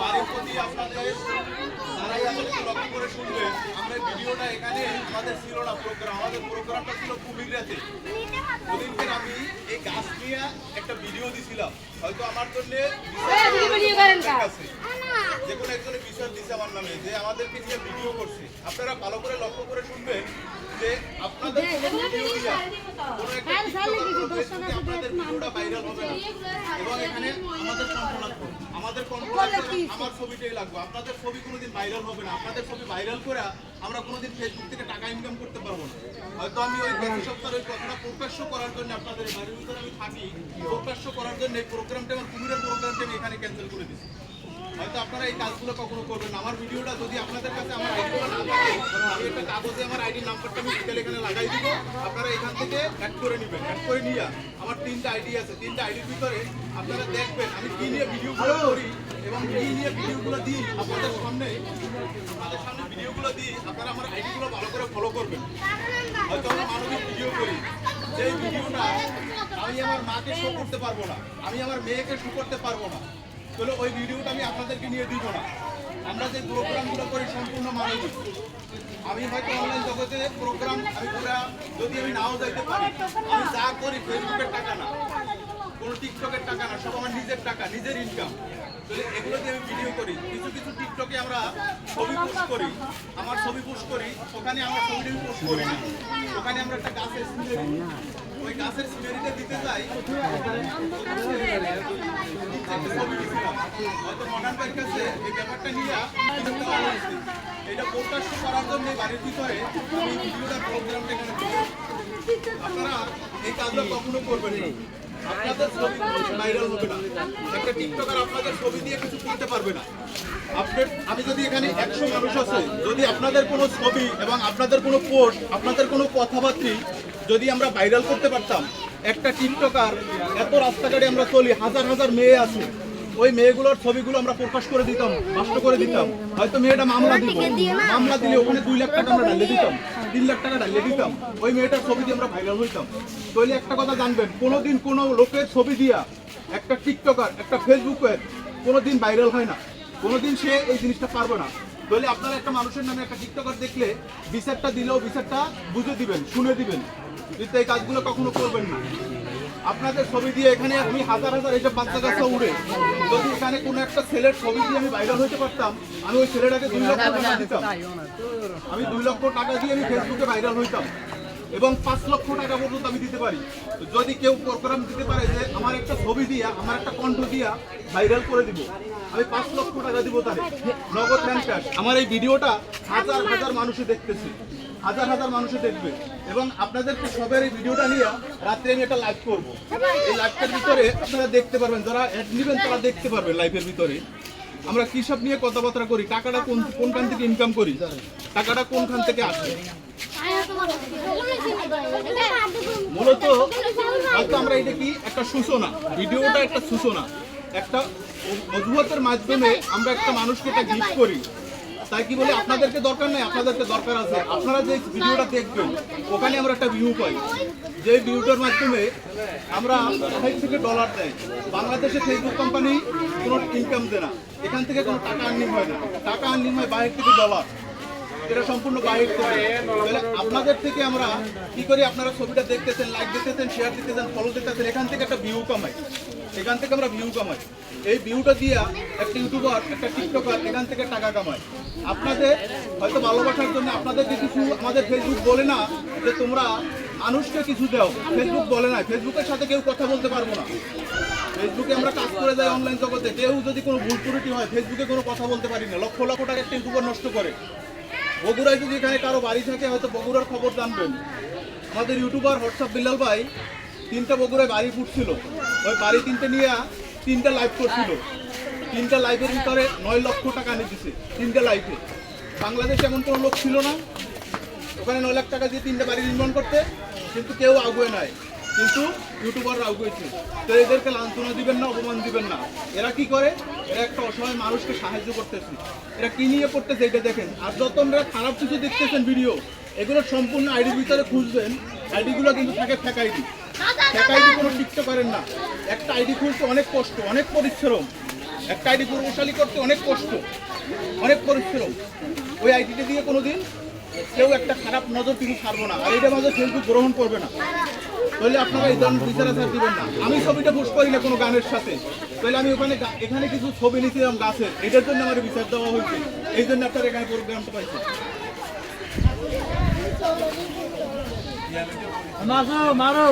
বাড়ির প্রতি আপনাদের যারাই আমাদেরকে লক্ষ্য করে শুনবেন, আমরা ভিডিওটা এখানে আমাদের ছিল না প্রোগ্রাম, আমাদের প্রোগ্রামটা ছিল কুমিল্লাতে। ওদিনকে আমি এই গাছ নিয়ে একটা ভিডিও দিছিলাম, হয়তো আমার জন্য যে কোনো একজনের বিচার দিছে আমার নামে যে আমাদেরকে নিয়ে ভিডিও করছে। আপনারা ভালো করে লক্ষ্য করে শুনবেন যে আপনাদের কোনো ভিডিও দিয়া কোনো একটা আপনাদের ভিডিওটা ভাইরাল হবে না। এবং এখানে আমাদের কন্ট্রোল আমার ছবিটাই লাগবে, আপনাদের ছবি কোনোদিন ভাইরাল হবে না। আপনাদের ছবি ভাইরাল করে আমরা কোনোদিন ফেসবুক থেকে টাকা ইনকাম করতে পারবো না। হয়তো আমি ওই গত সপ্তাহের ওই কথাটা প্রকাশ্য করার জন্য আপনাদের বাড়ির ভিতরে আমি থাকি, প্রকাশ্য করার জন্য এই প্রোগ্রামটা আমার কুমিরের প্রোগ্রামটা আমি এখানে ক্যান্সেল করে দিচ্ছি। হয়তো আপনারা এই কাজগুলো কখনো করবেন না। আমার ভিডিওটা যদি আপনাদের কাছে আমার আইডিটা না থাকে, আমি একটা কাগজে আমার আইডির নাম্বারটা আমি ডিটেল এখানে লাগাই দিব, আপনারা এখান থেকে অ্যাড করে নেবেন। অ্যাড করে নিয়ে আমার 3টা আইডি আছে, 3টা আইডির ভিতরে আপনারা দেখবেন আমি কী নিয়ে ভিডিওগুলো করি এবং কী নিয়ে ভিডিওগুলো দিই আপনাদের সামনে ভিডিওগুলো দিই। আপনারা আমার আইডিগুলো ভালো করে ফলো করবেন। হয়তো আমরা মানবিক ভিডিও করি, যেই ভিডিওটা আমি আমার মাকে শো করতে পারবো না, আমি আমার মেয়েকে শো করতে পারবো না, তাহলে ওই ভিডিওটা আমি আপনাদেরকে নিয়ে দিব না। আমরা যে প্রোগ্রামগুলো করি সম্পূর্ণ মানবিক। আমি হয়তো অনলাইন জগতে প্রোগ্রাম আমি পুরা যদি আমি নাও যাইতে পারি, আমি যা করি ফেসবুকের টাকা না, কোনো টিকটকের টাকা না, সব আমার নিজের টাকা, নিজের ইনকাম। তাহলে এগুলো দিয়ে আমি ভিডিও করি। কিছু কিছু টিকটকে আমরা ছবি পোস্ট করি, আমার ছবি পোস্ট করি, ওখানে আমার ছবিটা আমি পোস্ট করি না, ওখানে আমরা একটা গাছের সিনারি, ওই গাছের সিনারিটা দিতে যাই, হয়তো মডার্ন ভাইয়ের কাছে এই ব্যাপারটা নিয়ে এটা প্রকাশ্য করার জন্য বাড়ির ভিতরে আমি ভিডিওটার প্রোগ্রামটা এখানে করি। আপনারা এই কাজটা কখনো করবেন না, আপনাদের ছবি ভাইরাল হবে না। একটা টিকটকার আপনাদের ছবি দিয়ে কিছু করতে পারবে না। আমি যদি এখানে 100 মানুষ আছে, যদি আপনাদের কোনো ছবি এবং আপনাদের কোনো পোস্ট, আপনাদের কোনো কথাবার্তা যদি আমরা ভাইরাল করতে পারতাম, একটা টিকটকার এত রাস্তাঘাটে আমরা চলি, হাজার হাজার মেয়ে আছে, ওই মেয়েগুলোর ছবিগুলো আমরা প্রকাশ করে দিতাম, নষ্ট করে দিতাম। হয়তো মেয়েটা মামলা দিলে ওখানে 2 লাখ টাকা আমরা ডালিয়ে দিতাম, 3 লাখ টাকা ডালিয়ে দিতাম, ওই মেয়েটার ছবি দিয়ে আমরা ভাইরাল হইতাম। তাহলে একটা কথা জানবেন, কোনোদিন কোনো লোকের ছবি দিয়া একটা টিকটকার, একটা ফেসবুকের কোনোদিন ভাইরাল হয় না, কোনোদিন সে এই জিনিসটা পারবে না। তাহলে আপনারা একটা মানুষের নামে একটা টিকটকার দেখলে বিচারটা দিলেও বিচারটা বুঝে দিবেন, শুনে দিবেন, কিন্তু এই কাজগুলো কখনো করবেন না। আপনাদের ছবি দিয়ে এখানে আমি হাজার হাজার এইসব বাচ্চা কাচ্চা উড়ে, যদি এখানে কোনো একটা ছেলের ছবি দিয়ে আমি ভাইরাল হইতে পারতাম, আমি ওই ছেলেটাকে 2 লক্ষ টাকা দিতাম, আমি 2 লক্ষ টাকা দিয়ে আমি ফেসবুকে ভাইরাল হইতাম এবং 5 লক্ষ টাকা পর্যন্ত আমি দিতে পারি। যদি কেউ প্রোগ্রাম দিতে পারে যে আমার একটা ছবি দিয়া, আমার একটা কণ্ঠ দিয়া ভাইরাল করে দিব, আমি 5 লক্ষ টাকা দিব তারে, নগদ হ্যান্ড ক্যাশ। আমার এই ভিডিওটা হাজার হাজার মানুষে দেখতেছে, হাজার হাজার মানুষে দেখবে। এবং আপনাদেরকে সবের এই ভিডিওটা নিয়ে রাত্রে আমি একটা লাইভ করবো, এই লাইভটার ভিতরে আপনারা দেখতে পারবেন, যারা অ্যাড নেবেন তারা দেখতে পারবেন লাইভের ভিতরে আমরা কী সব নিয়ে কথাবার্তা করি, টাকাটা কোনখান থেকে ইনকাম করি, টাকাটা কোনখান থেকে আসে। মূলত হয়তো আমরা এটা কি একটা সূচনা, ভিডিওটা একটা সূচনা, একটা অজুহাতের মাধ্যমে আমরা একটা মানুষকে এটা গিফট করি। তাই কি বলে আপনাদেরকে দরকার নেই, আপনাদেরকে দরকার আছে। আপনারা যে ভিডিওটা দেখবেন ওখানে আমরা একটা ভিউ পাই, যে ভিউটার মাধ্যমে আমরা $5 থেকে দেয়। বাংলাদেশে ফেসবুক কোম্পানি কোনো ইনকাম দেয় না, এখান থেকে কোনো টাকা আর্নিং হয় না, টাকা আর্নিং হয় $22 থেকে $, এটা সম্পূর্ণ বাইরে থেকে। আপনাদের থেকে আমরা কি করি, আপনারা ছবিটা দেখতেছেন, লাইক দিতেছেন, শেয়ার দিতেছেন, ফলো দিতেছেন, এখান থেকে একটা ভিউ কামাই, এখান থেকে আমরা ভিউ কামাই। এই ভিউটা দিয়ে একটা ইউটিউবার, একটা টিকটকার এখান থেকে টাকা কামায়। আপনাদের হয়তো ভালোবাসার জন্য আপনাদেরকে কিছু আমাদের ফেসবুক বলে না যে তোমরা মানুষকে কিছু দাও, ফেসবুক বলে না, ফেসবুকের সাথে কেউ কথা বলতে পারবো না। ফেসবুকে আমরা কাজ করে যাই অনলাইন জগতে, কেউ যদি কোনো ভুল ত্রুটি হয় ফেসবুকে কোনো কথা বলতে পারি না। লক্ষ লক্ষ টাকা একটা ইউটিউবার নষ্ট করে। বগুড়ায় যদি এখানে কারো বাড়ি থাকে হয়তো বগুড়ার খবর জানবেন। আমাদের ইউটিউবার হোয়াটসঅ্যাপ বিল্লাল ভাই 3টা বগুড়ায় বাড়ি ফুটছিল, ওই বাড়ি 3টে নিয়ে 3টা লাইভ করছিল। 3টা লাইফের ভিতরে 9 লক্ষ টাকা নিয়ে দিছে 3টা লাইফে। বাংলাদেশে এমন কোনো লোক ছিল না ওখানে 9 লাখ টাকা দিয়ে 3টা বাড়ি নির্মাণ করতে, কিন্তু কেউ আগুয়ে নাই, কিন্তু ইউটিউবাররা আগুয়েছে। তো এদেরকে লাঞ্ছনা দিবেন না, অপমান দিবেন না। এরা কি করে, এরা একটা অসহায় মানুষকে সাহায্য করতেছে। এরা কি নিয়ে পড়তেছে এটা দেখেন। আর যত আপনারা খারাপ কিছু দেখতেছেন ভিডিও, এগুলো সম্পূর্ণ আইডির ভিতরে খুঁজবেন, আইডিগুলো কিন্তু থাকে ফেক আইডি। ফেক আইডি কোনো টিকতে পারেন না। একটা আইডি খুলতে অনেক কষ্ট, অনেক পরিশ্রম। একটা আইডি প্রভাবশালী করতে অনেক কষ্ট, অনেক পরিশ্রম। ওই আইডিটা দিয়ে কোনোদিন কেউ একটা খারাপ নজর কিছু ছাড়বো না, আর এটা মাঝে ফেসবুক গ্রহণ করবে না। তাহলে আপনারা এই ধরনের বিচারাচার দিবেন না। আমি ছবিটা পোস্ট করি না কোনো গানের সাথে, তাহলে আমি এখানে কিছু ছবি নিয়েছিলাম গাছের, এটার জন্য আমার বিচার দেওয়া হয়েছে। এই জন্য আপনারা এখানে প্রোগ্রামটা পাইছেন। মারো